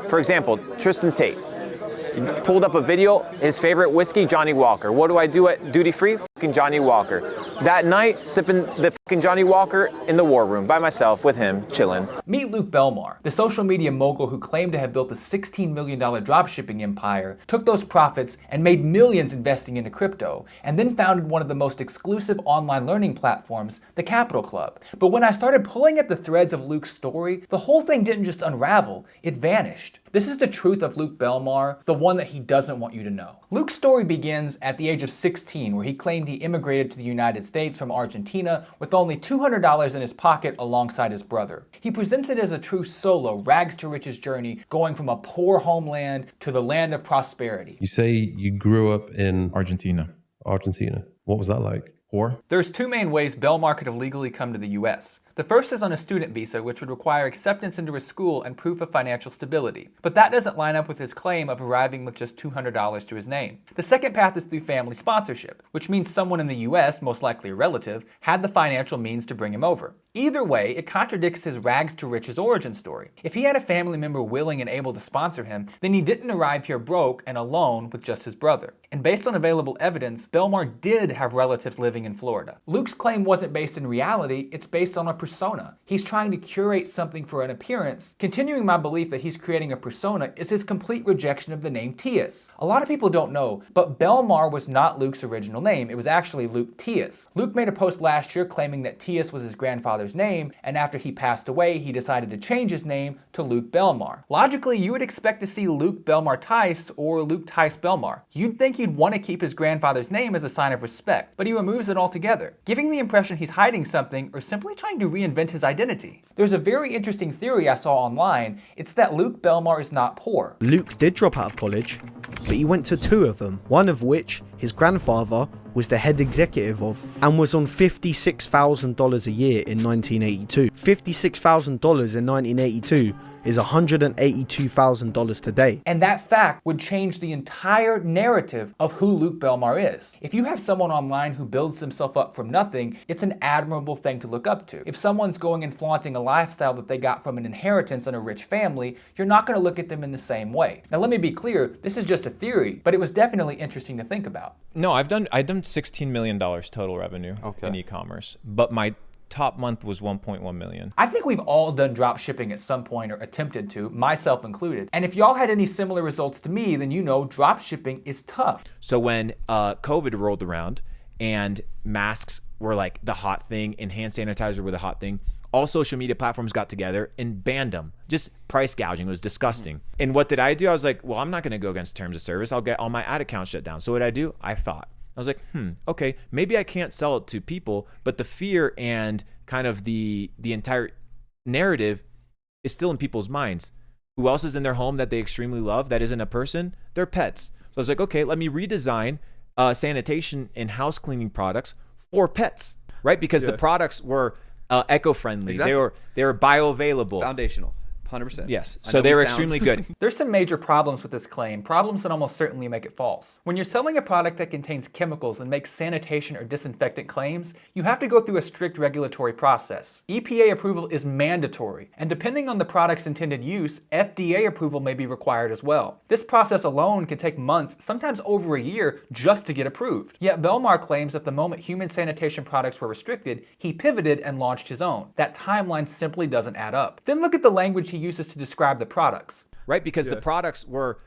For example, Tristan Tate. He pulled up a video, his favorite whiskey, Johnny Walker. What do I do at duty free? Fucking Johnny Walker. That night, sipping the fucking Johnny Walker in the war room by myself with him, chilling. Meet Luke Belmar, the social media mogul who claimed to have built a $16 million dropshipping empire, took those profits and made millions investing into crypto, and then founded one of the most exclusive online learning platforms, the Capital Club. But when I started pulling at the threads of Luke's story, the whole thing didn't just unravel, it vanished. This is the truth of Luke Belmar, the one that he doesn't want you to know. Luke's story begins at the age of 16, where he claimed he immigrated to the United States from Argentina with only $200 in his pocket alongside his brother. He presents it as a true solo, rags to riches journey, going from a poor homeland to the land of prosperity. You say you grew up in Argentina. What was that like? Poor? There's two main ways Belmar could have legally come to the US. The first is on a student visa, which would require acceptance into a school and proof of financial stability. But that doesn't line up with his claim of arriving with just $200 to his name. The second path is through family sponsorship, which means someone in the US, most likely a relative, had the financial means to bring him over. Either way, it contradicts his rags to riches origin story. If he had a family member willing and able to sponsor him, then he didn't arrive here broke and alone with just his brother. And based on available evidence, Belmar did have relatives living in Florida. Luke's claim wasn't based in reality, it's based on a persona. He's trying to curate something for an appearance. Continuing my belief that he's creating a persona is his complete rejection of the name Tias. A lot of people don't know, but Belmar was not Luke's original name. It was actually Luke Tias. Luke made a post last year claiming that Tias was his grandfather's name, and after he passed away, he decided to change his name to Luke Belmar. Logically, you would expect to see Luke Belmar Tice or Luke Tice Belmar. You'd think he'd want to keep his grandfather's name as a sign of respect, but he removes it altogether, giving the impression he's hiding something or simply trying to reinvent his identity. There's a very interesting theory I saw online. It's that Luke Belmar is not poor. Luke did drop out of college, but he went to two of them, one of which his grandfather was the head executive of and was on $56,000 a year in 1982. $56,000 in 1982 is $182,000 today. And that fact would change the entire narrative of who Luke Belmar is. If you have someone online who builds himself up from nothing, it's an admirable thing to look up to. If someone's going and flaunting a lifestyle that they got from an inheritance and a rich family, you're not going to look at them in the same way. Now let me be clear, this is just a theory, but it was definitely interesting to think about. No, I've done $16 million total revenue in e-commerce, but my top month was 1.1 million. I think we've all done drop shipping at some point or attempted to, myself included. And if y'all had any similar results to me, then you know drop shipping is tough. So when COVID rolled around and masks were like the hot thing and hand sanitizer were the hot thing, all social media platforms got together and banned them. Just price gouging. It was disgusting. And what did I do? I was like, well, I'm not going to go against terms of service. I'll get all my ad accounts shut down. So what did I do? I thought. I was like, okay, maybe I can't sell it to people, but the fear and kind of the entire narrative is still in people's minds. Who else is in their home that they extremely love that isn't a person? They're pets. So I was like, okay, let me redesign sanitation and house cleaning products for pets, right? Because the products were eco-friendly. Exactly. They were bioavailable. Foundational. 100%. Yes, so they were extremely good. There's some major problems with this claim, problems that almost certainly make it false. When you're selling a product that contains chemicals and makes sanitation or disinfectant claims, you have to go through a strict regulatory process. EPA approval is mandatory, and depending on the product's intended use, FDA approval may be required as well. This process alone can take months, sometimes over a year, just to get approved. Yet Belmar claims that the moment human sanitation products were restricted, he pivoted and launched his own. That timeline simply doesn't add up. Then look at the language he uses to describe the products. Right, because the products were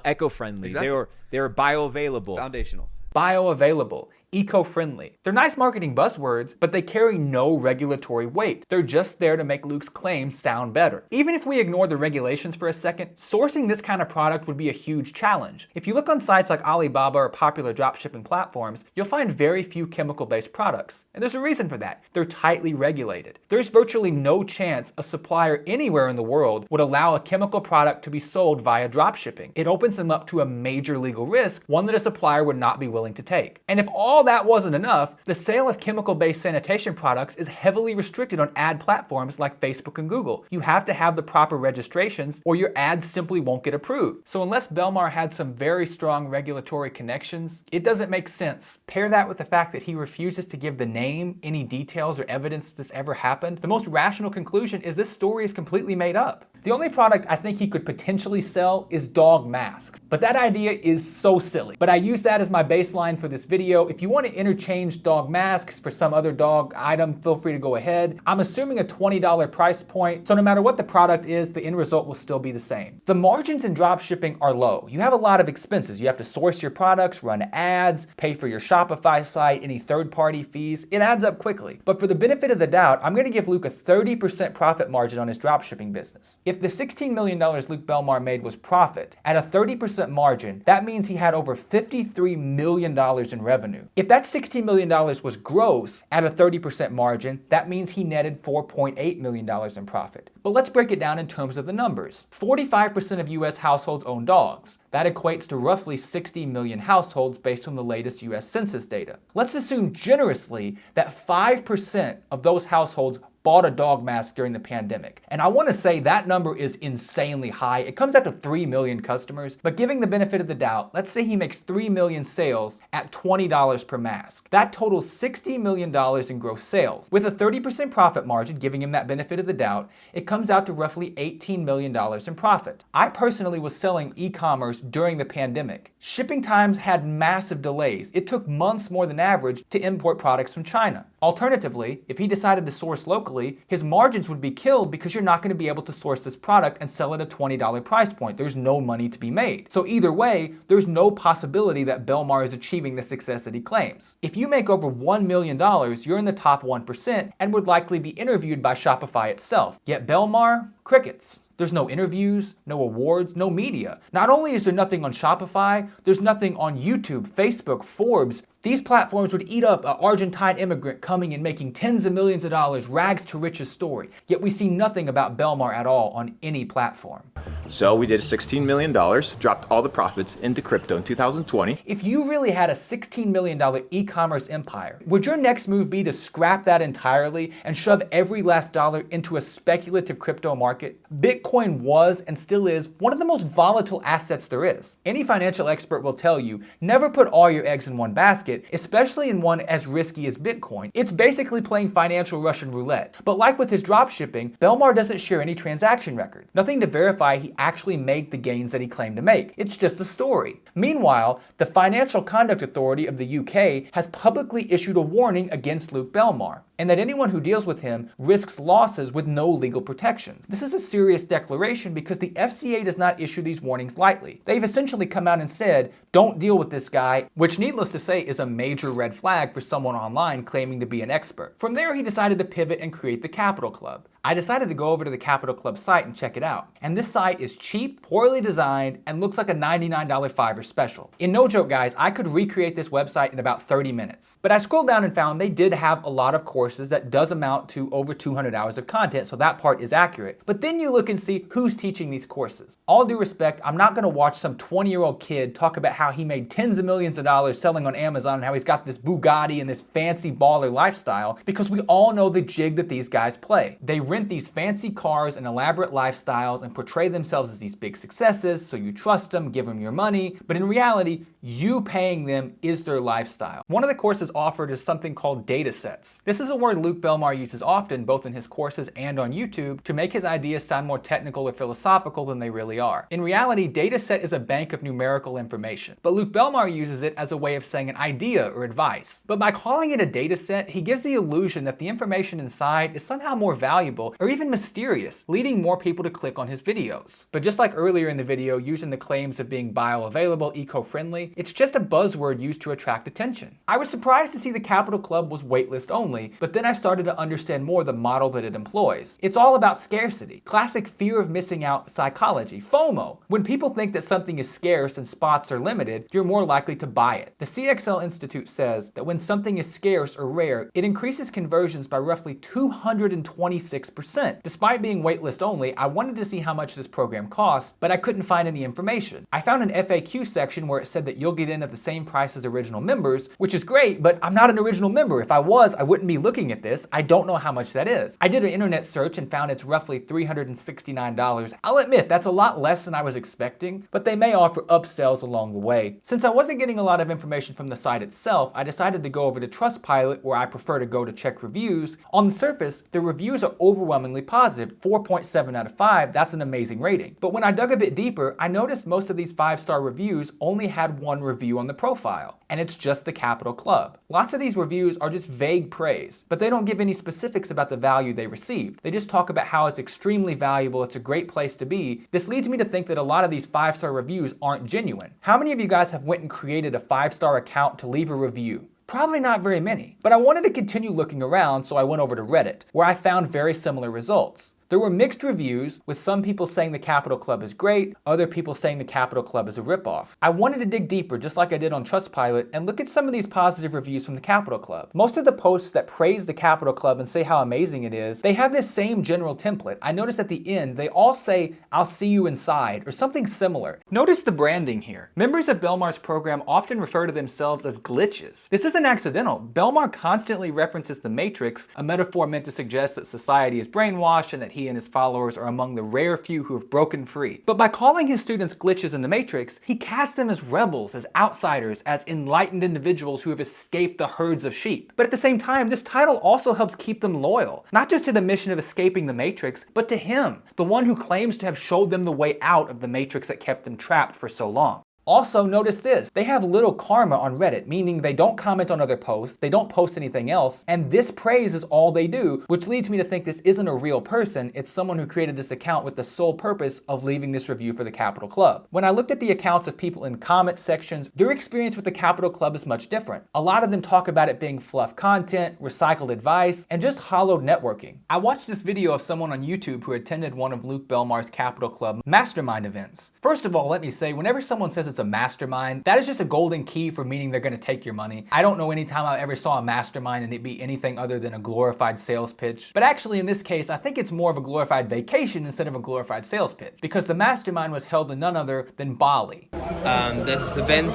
eco-friendly. Exactly. They were bioavailable. Foundational. Bioavailable, eco-friendly. They're nice marketing buzzwords, but they carry no regulatory weight. They're just there to make Luke's claims sound better. Even if we ignore the regulations for a second, sourcing this kind of product would be a huge challenge. If you look on sites like Alibaba or popular dropshipping platforms, you'll find very few chemical-based products. And there's a reason for that. They're tightly regulated. There's virtually no chance a supplier anywhere in the world would allow a chemical product to be sold via dropshipping. It opens them up to a major legal risk, one that a supplier would not be willing to take. And if all that wasn't enough, the sale of chemical-based sanitation products is heavily restricted on ad platforms like Facebook and Google. You have to have the proper registrations or your ads simply won't get approved. So unless Belmar had some very strong regulatory connections, it doesn't make sense. Pair that with the fact that he refuses to give the name, any details or evidence that this ever happened, the most rational conclusion is this story is completely made up. The only product I think he could potentially sell is dog masks. But that idea is so silly. But I use that as my baseline for this video. If you want to interchange dog masks for some other dog item, feel free to go ahead. I'm assuming a $20 price point, so no matter what the product is, the end result will still be the same. The margins in dropshipping are low. You have a lot of expenses. You have to source your products, run ads, pay for your Shopify site, any third-party fees. It adds up quickly. But for the benefit of the doubt, I'm going to give Luke a 30% profit margin on his dropshipping business. If the $16 million Luke Belmar made was profit, at a 30% margin, that means he had over $53 million in revenue. If that $16 million was gross at a 30% margin, that means he netted $4.8 million in profit. But let's break it down in terms of the numbers. 45% of US households own dogs. That equates to roughly 60 million households based on the latest US Census data. Let's assume generously that 5% of those households bought a dog mask during the pandemic. And I want to say that number is insanely high. It comes out to 3 million customers, but giving the benefit of the doubt, let's say he makes 3 million sales at $20 per mask. That totals $60 million in gross sales. With a 30% profit margin, giving him that benefit of the doubt, it comes out to roughly $18 million in profit. I personally was selling e-commerce during the pandemic. Shipping times had massive delays. It took months more than average to import products from China. Alternatively, if he decided to source locally, his margins would be killed because you're not going to be able to source this product and sell at a $20 price point. There's no money to be made. So either way, there's no possibility that Belmar is achieving the success that he claims. If you make over $1 million, you're in the top 1% and would likely be interviewed by Shopify itself. Yet Belmar, crickets. There's no interviews, no awards, no media. Not only is there nothing on Shopify, there's nothing on YouTube, Facebook, Forbes. These platforms would eat up an Argentine immigrant coming and making tens of millions of dollars, rags to riches story. Yet we see nothing about Belmar at all on any platform. So we did $16 million, dropped all the profits into crypto in 2020. If you really had a $16 million e-commerce empire, would your next move be to scrap that entirely and shove every last dollar into a speculative crypto market? Bitcoin was and still is one of the most volatile assets there is. Any financial expert will tell you, never put all your eggs in one basket, especially in one as risky as Bitcoin. It's basically playing financial Russian roulette. But like with his dropshipping, Belmar doesn't share any transaction record. Nothing to verify he actually made the gains that he claimed to make. It's just a story. Meanwhile, the Financial Conduct Authority of the UK has publicly issued a warning against Luke Belmar, and that anyone who deals with him risks losses with no legal protections. This is a serious declaration because the FCA does not issue these warnings lightly. They've essentially come out and said, don't deal with this guy, which needless to say is a major red flag for someone online claiming to be an expert. From there, he decided to pivot and create the Capital Club. I decided to go over to the Capital Club site and check it out. And this site is cheap, poorly designed, and looks like a $99 Fiverr special. In no joke, guys, I could recreate this website in about 30 minutes. But I scrolled down and found they did have a lot of courses that does amount to over 200 hours of content, so that part is accurate. But then you look and see who's teaching these courses. All due respect, I'm not gonna watch some 20-year-old kid talk about how he made tens of millions of dollars selling on Amazon and how he's got this Bugatti and this fancy baller lifestyle, because we all know the jig that these guys play. They rent these fancy cars and elaborate lifestyles and portray themselves as these big successes, so you trust them, give them your money, but in reality, you paying them is their lifestyle. One of the courses offered is something called data sets. This is a word Luke Belmar uses often, both in his courses and on YouTube, to make his ideas sound more technical or philosophical than they really are. In reality, data set is a bank of numerical information, but Luke Belmar uses it as a way of saying an idea or advice. But by calling it a data set, he gives the illusion that the information inside is somehow more valuable or even mysterious, leading more people to click on his videos. But just like earlier in the video, using the claims of being bioavailable, eco-friendly, it's just a buzzword used to attract attention. I was surprised to see the Capital Club was waitlist only, but then I started to understand more the model that it employs. It's all about scarcity. Classic fear of missing out psychology, FOMO. When people think that something is scarce and spots are limited, you're more likely to buy it. The CXL Institute says that when something is scarce or rare, it increases conversions by roughly 226%. Despite being waitlist only, I wanted to see how much this program cost, but I couldn't find any information. I found an FAQ section where it said that you'll get in at the same price as original members, which is great, but I'm not an original member. If I was, I wouldn't be looking at this. I don't know how much that is. I did an internet search and found it's roughly $369. I'll admit, that's a lot less than I was expecting, but they may offer upsells along the way. Since I wasn't getting a lot of information from the site itself, I decided to go over to Trustpilot, where I prefer to go to check reviews. On the surface, the reviews are overwhelmingly positive, 4.7 out of 5, that's an amazing rating. But when I dug a bit deeper, I noticed most of these 5-star reviews only had one review on the profile, and it's just the Capital Club. Lots of these reviews are just vague praise, but they don't give any specifics about the value they received. They just talk about how it's extremely valuable, it's a great place to be. This leads me to think that a lot of these 5-star reviews aren't genuine. How many of you guys have went and created a 5-star account to leave a review? Probably not very many, but I wanted to continue looking around, so I went over to Reddit, where I found very similar results. There were mixed reviews, with some people saying the Capital Club is great, other people saying the Capital Club is a ripoff. I wanted to dig deeper, just like I did on Trustpilot, and look at some of these positive reviews from the Capital Club. Most of the posts that praise the Capital Club and say how amazing it is, they have this same general template. I noticed at the end, they all say, "I'll see you inside," or something similar. Notice the branding here. Members of Belmar's program often refer to themselves as glitches. This isn't accidental. Belmar constantly references the Matrix, a metaphor meant to suggest that society is brainwashed and that he and his followers are among the rare few who have broken free. But by calling his students glitches in the Matrix, he casts them as rebels, as outsiders, as enlightened individuals who have escaped the herds of sheep. But at the same time, this title also helps keep them loyal, not just to the mission of escaping the Matrix, but to him, the one who claims to have showed them the way out of the Matrix that kept them trapped for so long. Also, notice this, they have little karma on Reddit, meaning they don't comment on other posts, they don't post anything else, and this praise is all they do, which leads me to think this isn't a real person, it's someone who created this account with the sole purpose of leaving this review for the Capital Club. When I looked at the accounts of people in comment sections, their experience with the Capital Club is much different. A lot of them talk about it being fluff content, recycled advice, and just hollowed networking. I watched this video of someone on YouTube who attended one of Luke Belmar's Capital Club mastermind events. First of all, let me say, whenever someone says it's a mastermind, that is just a golden key for meaning they're going to take your money. I don't know any time I ever saw a mastermind and it be anything other than a glorified sales pitch. But actually in this case, I think it's more of a glorified vacation instead of a glorified sales pitch, because the mastermind was held in none other than Bali. There's this event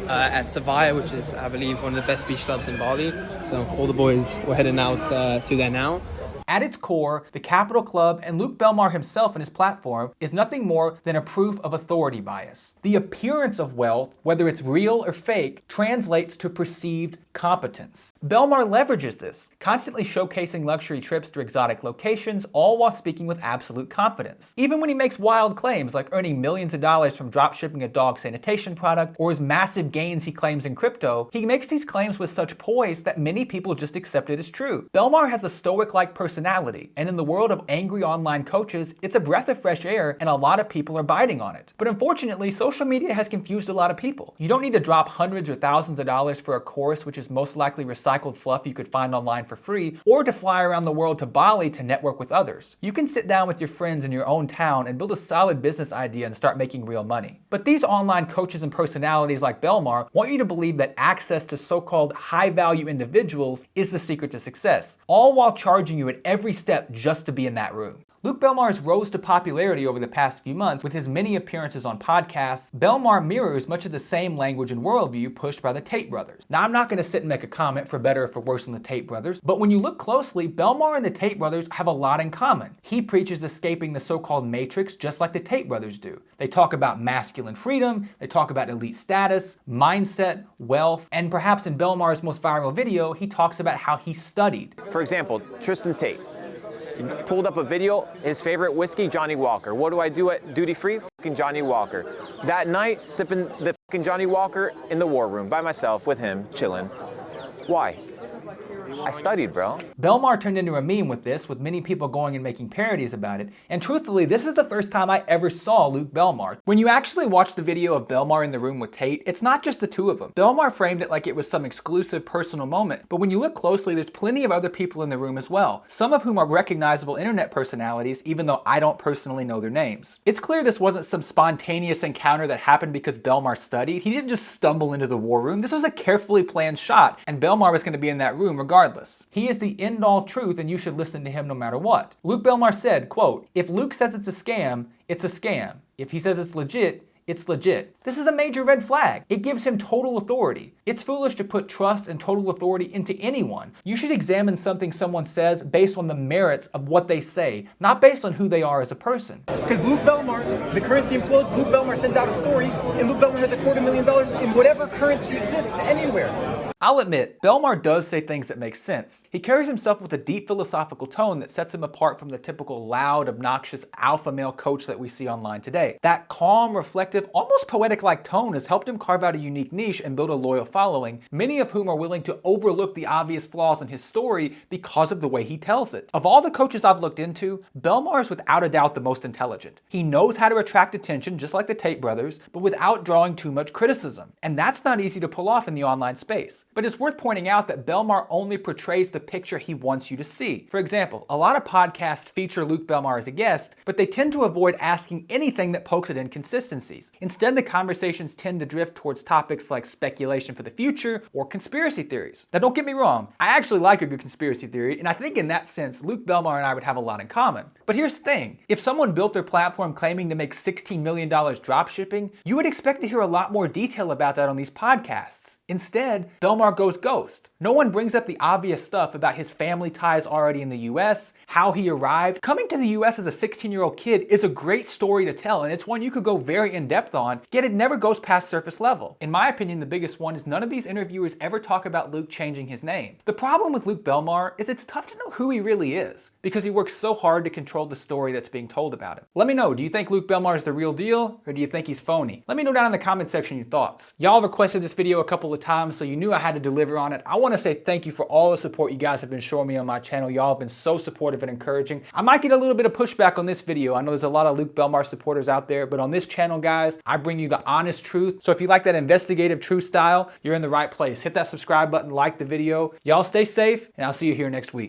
at Savaya, which is, I believe, one of the best beach clubs in Bali. So all the boys were heading out to there now. At its core, the Capital Club and Luke Belmar himself and his platform is nothing more than a proof of authority bias. The appearance of wealth, whether it's real or fake, translates to perceived competence. Belmar leverages this, constantly showcasing luxury trips to exotic locations, all while speaking with absolute confidence. Even when he makes wild claims like earning millions of dollars from dropshipping a dog sanitation product or his massive gains he claims in crypto, he makes these claims with such poise that many people just accept it as true. Belmar has a stoic-like personality, and in the world of angry online coaches, it's a breath of fresh air and a lot of people are biting on it. But unfortunately, social media has confused a lot of people. You don't need to drop hundreds or thousands of dollars for a course which is most likely recycled fluff you could find online for free, or to fly around the world to Bali to network with others. You can sit down with your friends in your own town and build a solid business idea and start making real money. But these online coaches and personalities like Belmar want you to believe that access to so-called high-value individuals is the secret to success, all while charging you at every step just to be in that room. Luke Belmar's rose to popularity over the past few months with his many appearances on podcasts. Belmar mirrors much of the same language and worldview pushed by the Tate brothers. Now, I'm not going to sit and make a comment for better or for worse on the Tate brothers, but when you look closely, Belmar and the Tate brothers have a lot in common. He preaches escaping the so-called matrix just like the Tate brothers do. They talk about masculine freedom, they talk about elite status, mindset, wealth, and perhaps in Belmar's most viral video, he talks about how he studied. For example, Tristan Tate. He pulled up a video, his favorite whiskey, Johnny Walker. What do I do at duty free? Fucking Johnny Walker. That night, sipping the fucking Johnny Walker in the war room by myself with him, chilling. Why? I studied, bro. Belmar turned into a meme with this, with many people going and making parodies about it, and truthfully, this is the first time I ever saw Luke Belmar. When you actually watch the video of Belmar in the room with Tate, it's not just the two of them. Belmar framed it like it was some exclusive personal moment, but when you look closely, there's plenty of other people in the room as well, some of whom are recognizable internet personalities, even though I don't personally know their names. It's clear this wasn't some spontaneous encounter that happened because Belmar studied. He didn't just stumble into the war room. This was a carefully planned shot, and Belmar was going to be in that room regardless. He is the end-all truth and you should listen to him no matter what. Luke Belmar said, quote, "If Luke says it's a scam, it's a scam. If he says it's legit, it's legit. This is a major red flag. It gives him total authority. It's foolish to put trust and total authority into anyone. You should examine something someone says based on the merits of what they say, not based on who they are as a person. Because Luke Belmar, the currency implodes, Luke Belmar sends out a story, and Luke Belmar has $250,000 in whatever currency exists anywhere. I'll admit, Belmar does say things that make sense. He carries himself with a deep philosophical tone that sets him apart from the typical loud, obnoxious alpha male coach that we see online today. That calm, reflective, almost poetic-like tone has helped him carve out a unique niche and build a loyal following, many of whom are willing to overlook the obvious flaws in his story because of the way he tells it. Of all the coaches I've looked into, Belmar is without a doubt the most intelligent. He knows how to attract attention, just like the Tate brothers, but without drawing too much criticism. And that's not easy to pull off in the online space. But it's worth pointing out that Belmar only portrays the picture he wants you to see. For example, a lot of podcasts feature Luke Belmar as a guest, but they tend to avoid asking anything that pokes at inconsistencies. Instead, the conversations tend to drift towards topics like speculation for the future or conspiracy theories. Now, don't get me wrong, I actually like a good conspiracy theory, and I think in that sense, Luke Belmar and I would have a lot in common. But here's the thing, if someone built their platform claiming to make $16 million dropshipping, you would expect to hear a lot more detail about that on these podcasts. Instead, Belmar goes ghost. No one brings up the obvious stuff about his family ties already in the US, how he arrived. Coming to the US as a 16-year-old kid is a great story to tell, and it's one you could go very in-depth on, yet it never goes past surface level. In my opinion, the biggest one is none of these interviewers ever talk about Luke changing his name. The problem with Luke Belmar is it's tough to know who he really is, because he works so hard to control the story that's being told about him. Let me know, do you think Luke Belmar is the real deal, or do you think he's phony? Let me know down in the comment section your thoughts. Y'all requested this video a couple of times, so you knew I had to deliver on it. I want to say thank you for all the support you guys have been showing me on my channel. Y'all have been so supportive and encouraging. I might get a little bit of pushback on this video. I know there's a lot of Luke Belmar supporters out there, but on this channel, guys, I bring you the honest truth. So if you like that investigative true style, you're in the right place. Hit that subscribe button, like the video. Y'all stay safe, and I'll see you here next week.